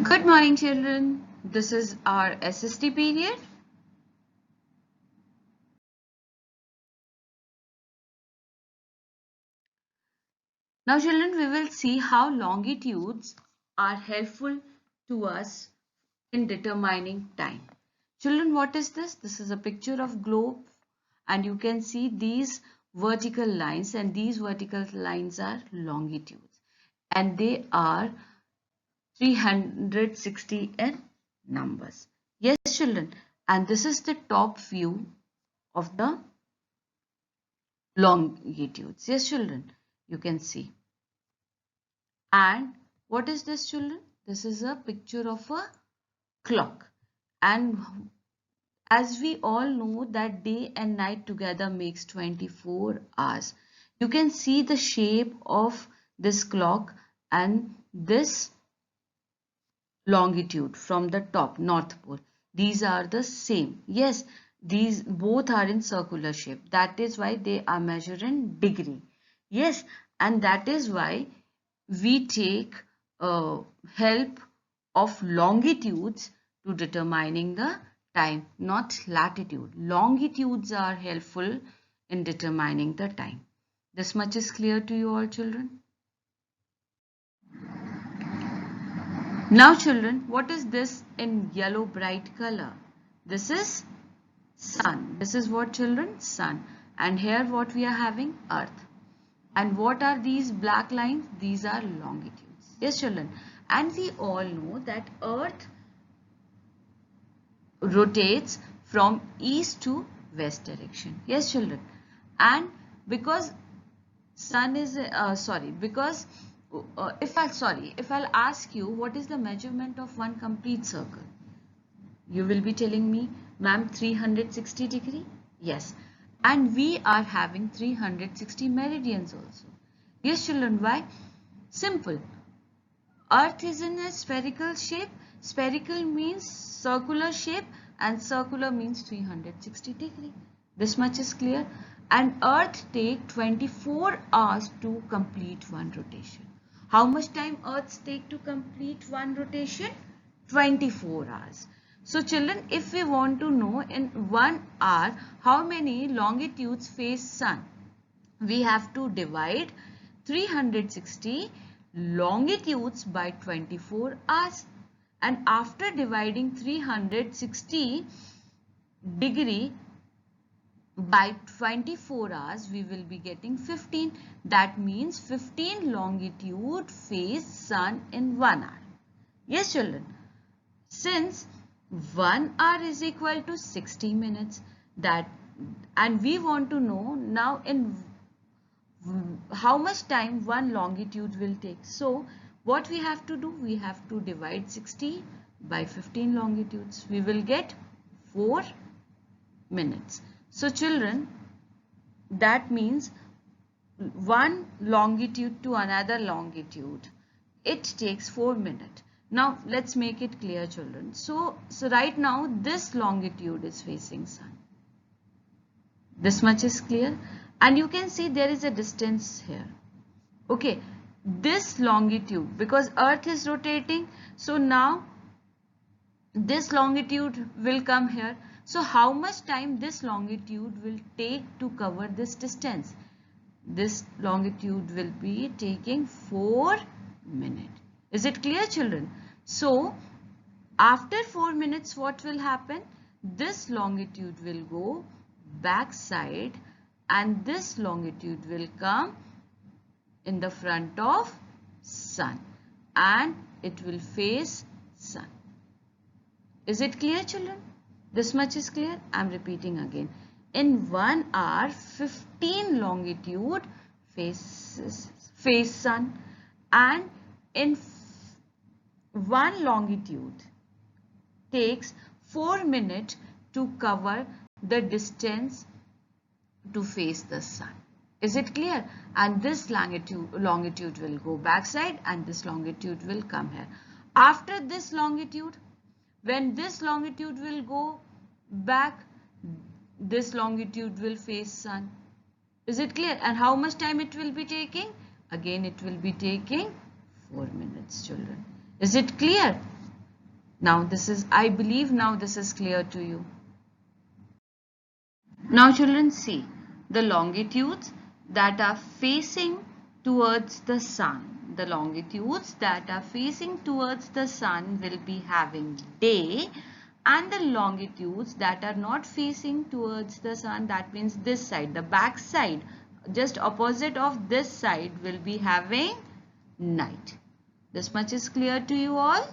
Good morning, children. This is our SST period. Now, children, we will see how longitudes are helpful to us in determining time. Children, what is this? This is a picture of globe, and you can see these vertical lines, and these vertical lines are longitudes, and they are 360 in numbers. Yes, children, and this is the top view of the longitudes. Yes, children, you can see. And what is this, children? This is a picture of a clock. And as we all know that day and night together makes 24 hours. You can see the shape of this clock and this longitude from the top, North Pole. These are the same. Yes, these both are in circular shape. That is why they are measured in degree. Yes, and that is why we take help of longitudes to determining the time, not latitude. Longitudes are helpful in determining the time. This much is clear to you all, children? Now, children, what is this in yellow bright color? This is sun. This is what, children? Sun. And here what we are having? Earth. And what are these black lines? These are longitudes. Yes, children. And we all know that Earth rotates from east to west direction. Yes, children. And because sun is because if I'll ask you what is the measurement of one complete circle, you will be telling me, ma'am, 360 degree. Yes, and we are having 360 meridians also. Yes, children. Why? Simple. Earth is in a spherical shape. Spherical means circular shape, and circular means 360 degree. This much is clear. And Earth take 24 hours to complete one rotation. How much time Earth take to complete one rotation? 24 hours. So children, if we want to know in 1 hour how many longitudes face sun, we have to divide 360 longitudes by 24 hours, and after dividing 360 degree by 24 hours we will be getting 15. That means 15 longitude face sun in 1 hour. Yes, children. Since 1 hour is equal to 60 minutes, that and we want to know now in how much time one longitude will take. So what we have to do, we have to divide 60 by 15 longitudes. We will get 4 minutes. So children, that means one longitude to another longitude, it takes 4 minutes. Now let's make it clear, children. So right now this longitude is facing sun. This much is clear, and you can see there is a distance here. Okay, this longitude, because Earth is rotating, so now this longitude will come here. So how much time this longitude will take to cover this distance? This longitude will be taking 4 minutes. Is it clear, children? So after 4 minutes, what will happen? This longitude will go back side and this longitude will come in the front of sun and it will face sun. Is it clear, children? This much is clear. I am repeating again. In 1 hour, 15 longitude face sun, and in 1 longitude takes 4 minutes to cover the distance to face the sun. Is it clear? And this longitude will go backside and this longitude will come here. After this longitude, when this longitude will go back, this longitude will face sun. Is it clear? And how much time it will be taking? Again, it will be taking 4 minutes, children. Is it clear? Now this is, I believe now this is clear to you. Now children, see the longitudes that are facing towards the sun. The longitudes that are facing towards the sun will be having day, and the longitudes that are not facing towards the sun, that means this side, the back side, just opposite of this side, will be having night. This much is clear to you all?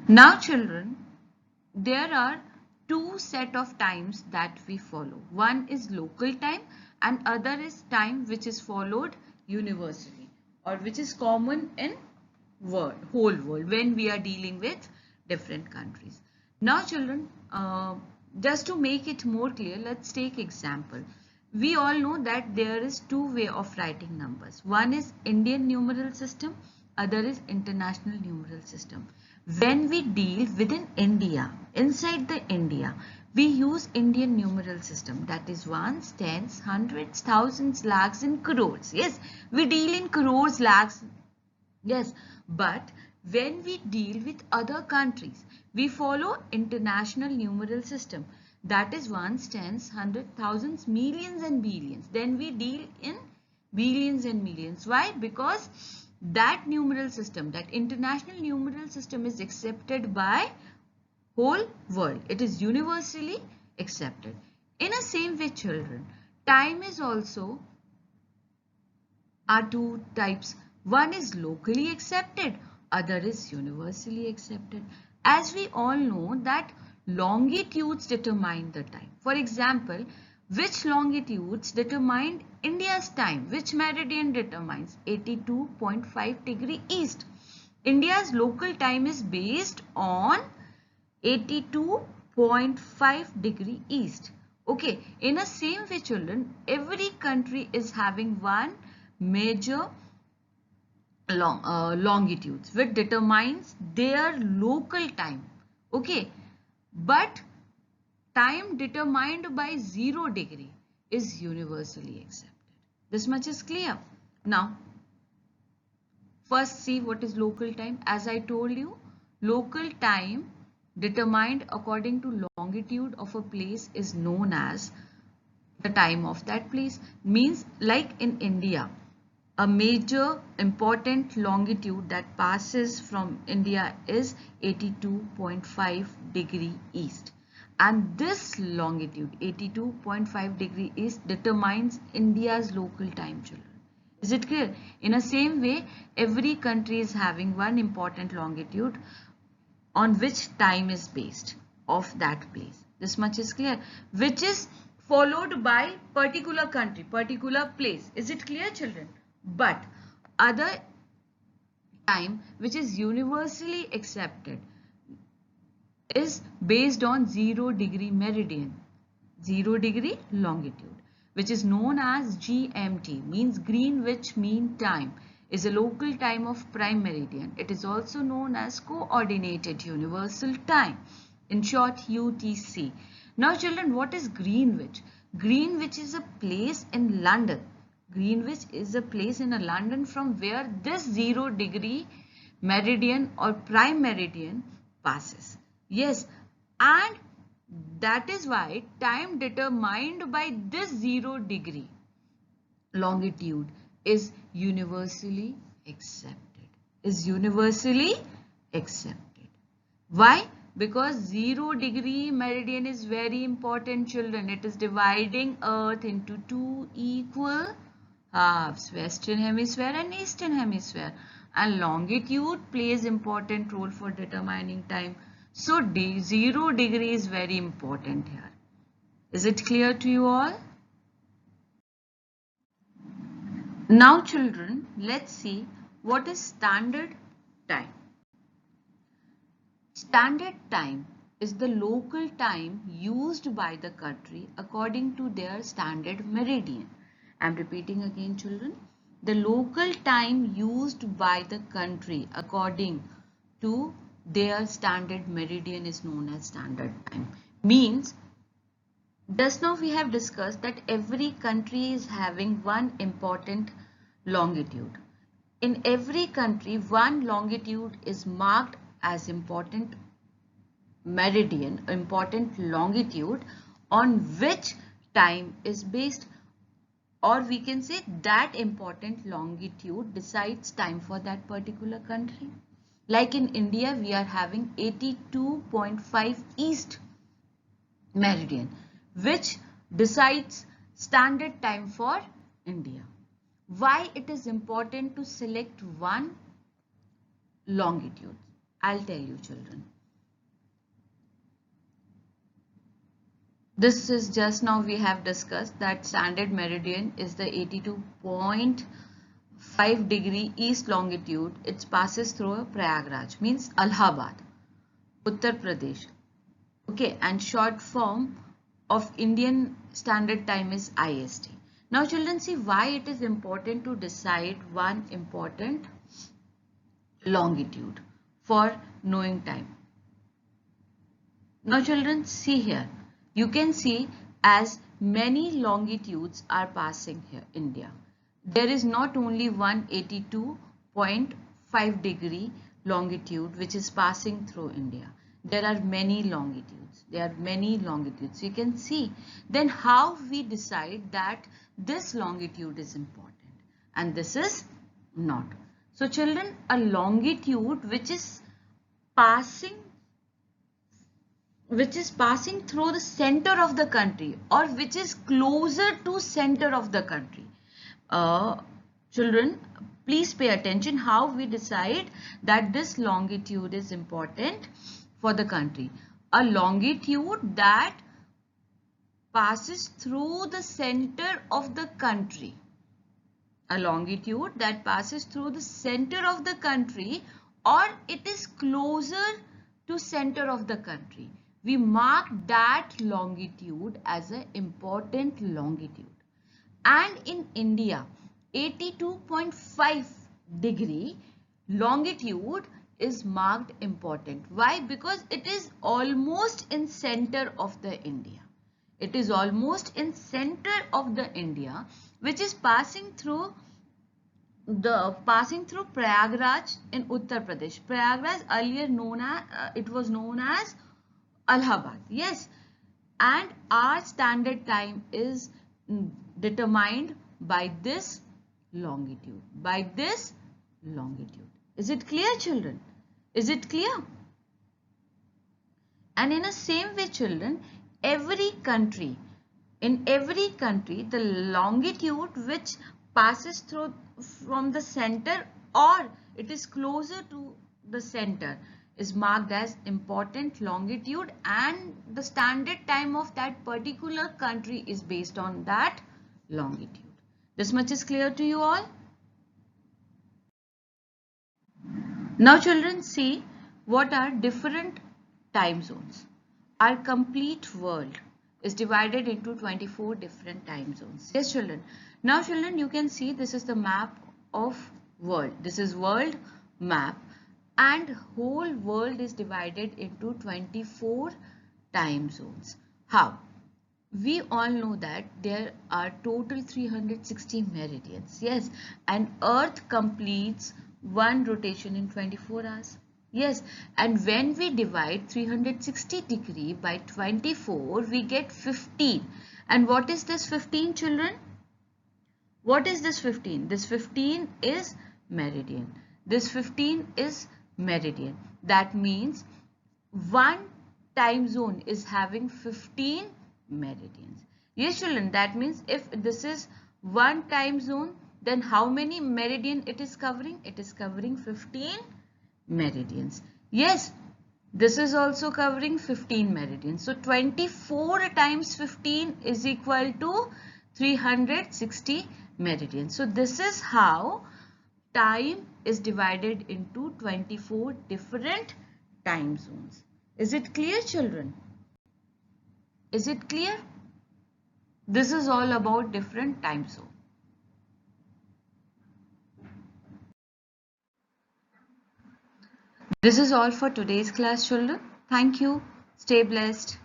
Now children, there are two set of times that we follow. One is local time and other is time which is followed universally or which is common in whole world when we are dealing with different countries. Now children, just to make it more clear, let's take example. We all know that there is two way of writing numbers. One is Indian numeral system, other is international numeral system. When we deal within India, inside the India, we use Indian numeral system, that is ones, tens, hundreds, thousands, lakhs and crores. Yes, we deal in crores, lakhs. Yes, but when we deal with other countries, we follow international numeral system. That is ones, tens, hundreds, thousands, millions and billions. Then we deal in billions and millions. Why? Because that numeral system, that international numeral system is accepted by whole world. It is universally accepted. In the same way, children, time is also are two types. One is locally accepted, other is universally accepted. As we all know that longitudes determine the time. For example, which longitudes determine India's time? Which meridian determines 82.5 degree east? India's local time is based on 82.5 degree east. Okay, in the same way children, every country is having one major longitudes which determines their local time. Okay, but time determined by 0 degree is universally accepted. This much is clear. Now, first see what is local time. As I told you, local time determined according to longitude of a place is known as the time of that place. Means like in India, a major important longitude that passes from India is 82.5 degree east. And this longitude 82.5 degree east determines India's local time, children. Is it clear? In the same way, every country is having one important longitude on which time is based of that place. This much is clear, which is followed by particular country, particular place. Is it clear, children? But other time which is universally accepted is based on 0 degree meridian, 0 degree longitude, which is known as GMT, means Greenwich Mean Time, is a local time of prime meridian. It is also known as Coordinated Universal Time, in short UTC. Now children, what is Greenwich? Greenwich is a place in London. Greenwich is a place in London from where this 0 degree meridian or prime meridian passes. Yes, and that is why time determined by this 0 degree longitude is universally accepted. Is universally accepted. Why? Because 0 degree meridian is very important, children. It is dividing Earth into two equal halves, Western Hemisphere and Eastern Hemisphere. And longitude plays important role for determining time. So 0 degree is very important here. Is it clear to you all? Now children, let's see what is standard time. Standard time is the local time used by the country according to their standard meridian. I am repeating again, children. The local time used by the country according to their standard meridian is known as standard time. Means, just now we have discussed that every country is having one important longitude. In every country, one longitude is marked as important meridian, important longitude on which time is based, or we can say that important longitude decides time for that particular country. Like in India, we are having 82.5 east meridian, which decides standard time for India. Why it is important to select one longitude? I'll tell you, children. This is just now we have discussed that standard meridian is the 82.5 degree east longitude. It passes through Prayagraj, means Allahabad, Uttar Pradesh. Okay, and short form of Indian Standard Time is IST. Now children, see why it is important to decide one important longitude for knowing time. Now children, see here. You can see as many longitudes are passing here India. There is not only 182.5 degree longitude which is passing through India. There are many longitudes. There are many longitudes. You can see. Then how we decide that this longitude is important and this is not. So children, a longitude which is passing through the center of the country or which is closer to center of the country. Children, please pay attention how we decide that this longitude is important for the country. A longitude that passes through the center of the country. A longitude that passes through the center of the country or it is closer to center of the country. We mark that longitude as an important longitude. And in India, 82.5 degree longitude is marked important. Why? Because it is almost in center of the India. It is almost in center of the India, which is passing through Prayagraj in Uttar Pradesh. Prayagraj earlier it was known as Allahabad. Yes, and our standard time is determined by this longitude. By this longitude. Is it clear, children? Is it clear? And in the same way, children, in every country, the longitude which passes through from the center or it is closer to the center is marked as important longitude, and the standard time of that particular country is based on that longitude. This much is clear to you all? Now children, see what are different time zones. Our complete world is divided into 24 different time zones. Yes children. Now children, you can see this is the map of world. This is world map. And whole world is divided into 24 time zones. How? We all know that there are total 360 meridians. Yes, and Earth completes one rotation in 24 hours. Yes, and when we divide 360 degree by 24, we get 15. And what is this 15, children? What is this 15? This 15 is meridian. This 15 is meridian. That means one time zone is having 15 meridians. Yes children, that means if this is one time zone, then how many meridian it is covering? It is covering 15 meridians. Yes, this is also covering 15 meridians. So 24 times 15 is equal to 360 meridians. So this is how time is divided into 24 different time zones. Is it clear, children? Is it clear? This is all about different time zones. This is all for today's class, children. Thank you. Stay blessed.